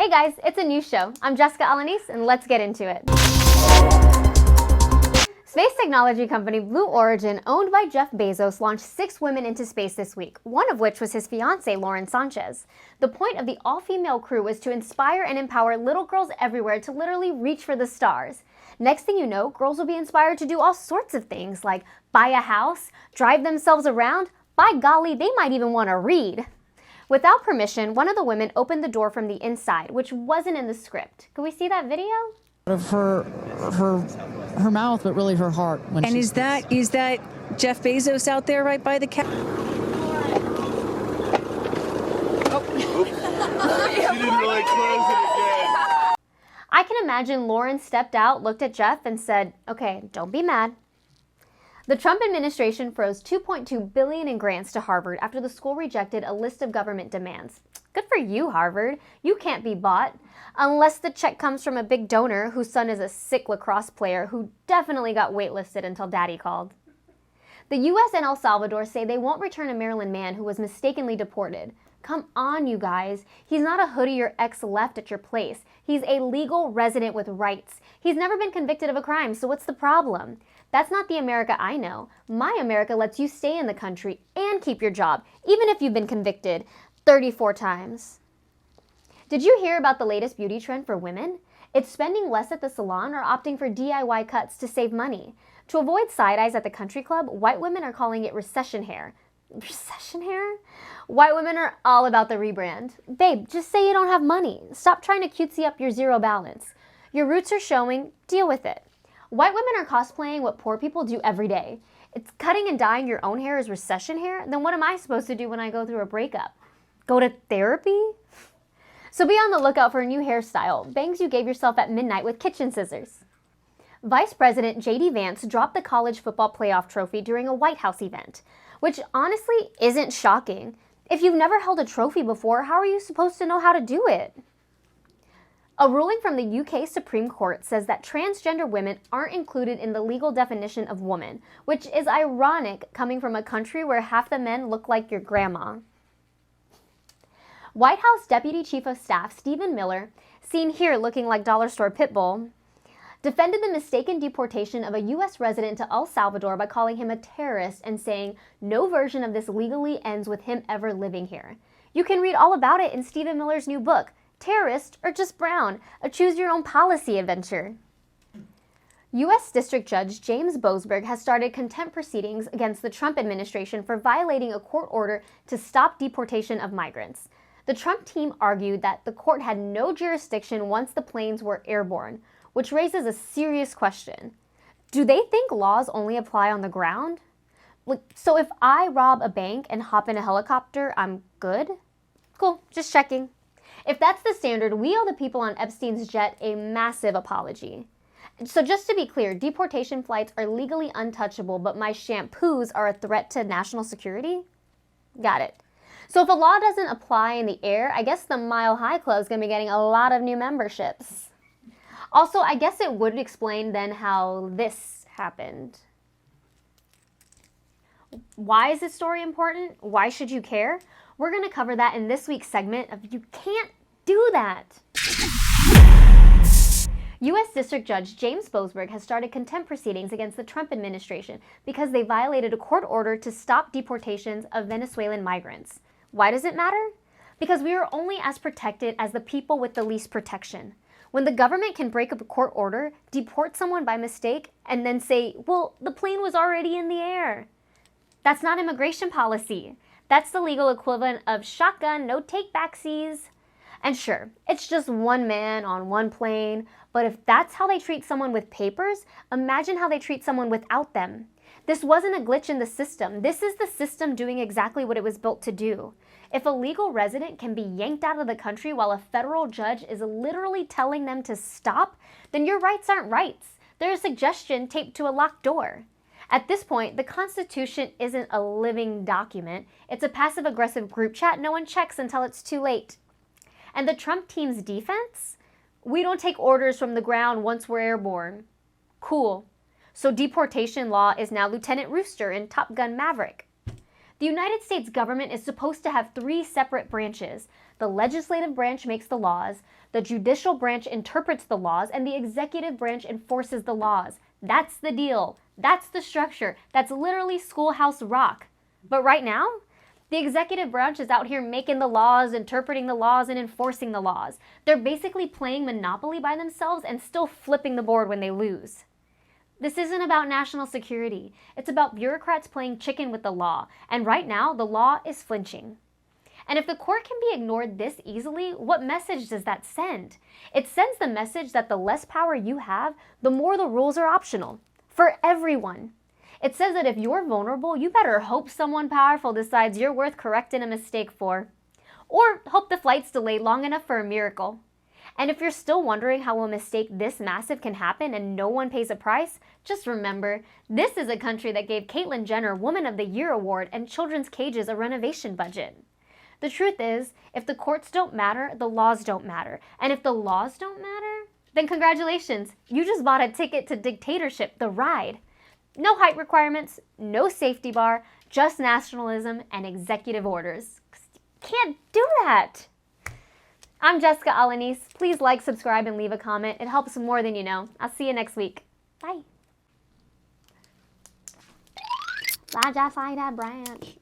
Hey guys, it's a new show. I'm Jessica Alaniz, and let's get into it. Space technology company Blue Origin, owned by Jeff Bezos, launched 6 women into space this week, one of which was his fiancée, Lauren Sanchez. The point of the all-female crew was to inspire and empower little girls everywhere to literally reach for the stars. Next thing you know, girls will be inspired to do all sorts of things, like buy a house, drive themselves around. By golly, they might even want to read. Without permission, one of the women opened the door from the inside, which wasn't in the script. Can we see that video? Of her mouth, but really her heart. And is that Jeff Bezos out there right by the cat? Oh. She didn't really close it again. I can imagine Lauren stepped out, looked at Jeff, and said, "Okay, don't be mad." The Trump administration froze $2.2 billion in grants to Harvard after the school rejected a list of government demands. Good for you, Harvard. You can't be bought. Unless the check comes from a big donor whose son is a sick lacrosse player who definitely got waitlisted until daddy called. The U.S. and El Salvador say they won't return a Maryland man who was mistakenly deported. Come on, you guys. He's not a hoodie your ex left at your place. He's a legal resident with rights. He's never been convicted of a crime, so what's the problem? That's not the America I know. My America lets you stay in the country and keep your job, even if you've been convicted 34 times. Did you hear about the latest beauty trend for women? It's spending less at the salon or opting for DIY cuts to save money. To avoid side eyes at the country club, white women are calling it recession hair. Recession hair? White women are all about the rebrand. Babe, just say you don't have money. Stop trying to cutesy up your zero balance. Your roots are showing, deal with it. White women are cosplaying what poor people do every day. If cutting and dyeing your own hair is recession hair, then what am I supposed to do when I go through a breakup? Go to therapy? So be on the lookout for a new hairstyle, bangs you gave yourself at midnight with kitchen scissors. Vice President J.D. Vance dropped the college football playoff trophy during a White House event, which honestly isn't shocking. If you've never held a trophy before, how are you supposed to know how to do it? A ruling from the UK Supreme Court says that transgender women aren't included in the legal definition of woman, which is ironic coming from a country where half the men look like your grandma. White House Deputy Chief of Staff Stephen Miller, seen here looking like dollar store pitbull, defended the mistaken deportation of a U.S. resident to El Salvador by calling him a terrorist and saying no version of this legally ends with him ever living here. You can read all about it in Stephen Miller's new book, Terrorist or Just Brown, a choose-your-own-policy adventure. U.S. District Judge James Boasberg has started contempt proceedings against the Trump administration for violating a court order to stop deportation of migrants. The Trump team argued that the court had no jurisdiction once the planes were airborne, which raises a serious question. Do they think laws only apply on the ground? So if I rob a bank and hop in a helicopter, I'm good? Cool, just checking. If that's the standard, we owe the people on Epstein's jet a massive apology. So just to be clear, deportation flights are legally untouchable, but my shampoos are a threat to national security? Got it. So if a law doesn't apply in the air, I guess the Mile High Club is going to be getting a lot of new memberships. Also, I guess it would explain then how this happened. Why is this story important? Why should you care? We're going to cover that in this week's segment of You Can't Do That. U.S. District Judge James Boasberg has started contempt proceedings against the Trump administration because they violated a court order to stop deportations of Venezuelan migrants. Why does it matter? Because we are only as protected as the people with the least protection. When the government can break up a court order, deport someone by mistake, and then say, well, the plane was already in the air. That's not immigration policy. That's the legal equivalent of shotgun, no take-backsies. And sure, it's just one man on one plane, but if that's how they treat someone with papers, imagine how they treat someone without them. This wasn't a glitch in the system. This is the system doing exactly what it was built to do. If a legal resident can be yanked out of the country while a federal judge is literally telling them to stop, then your rights aren't rights. They're a suggestion taped to a locked door. At this point, the Constitution isn't a living document. It's a passive-aggressive group chat no one checks until it's too late. And the Trump team's defense? We don't take orders from the ground once we're airborne. Cool. So deportation law is now Lieutenant Rooster in Top Gun Maverick. The United States government is supposed to have 3 separate branches: The legislative branch makes the laws, the judicial branch interprets the laws, and the executive branch enforces the laws. That's the deal. That's the structure. That's literally Schoolhouse Rock. But right now, the executive branch is out here making the laws, interpreting the laws, and enforcing the laws. They're basically playing Monopoly by themselves and still flipping the board when they lose. This isn't about national security. It's about bureaucrats playing chicken with the law. And right now, the law is flinching. And if the court can be ignored this easily, what message does that send? It sends the message that the less power you have, the more the rules are optional. For everyone. It says that if you're vulnerable, you better hope someone powerful decides you're worth correcting a mistake for. Or hope the flight's delayed long enough for a miracle. And if you're still wondering how a mistake this massive can happen and no one pays a price, just remember, this is a country that gave Caitlyn Jenner Woman of the Year award and Children's Cages a renovation budget. The truth is, if the courts don't matter, the laws don't matter. And if the laws don't matter, then congratulations, you just bought a ticket to dictatorship, the ride. No height requirements, no safety bar, just nationalism and executive orders. Can't do that. I'm Jessica Alaniz. Please like, subscribe, and leave a comment. It helps more than you know. I'll see you next week. Bye. I just like that branch.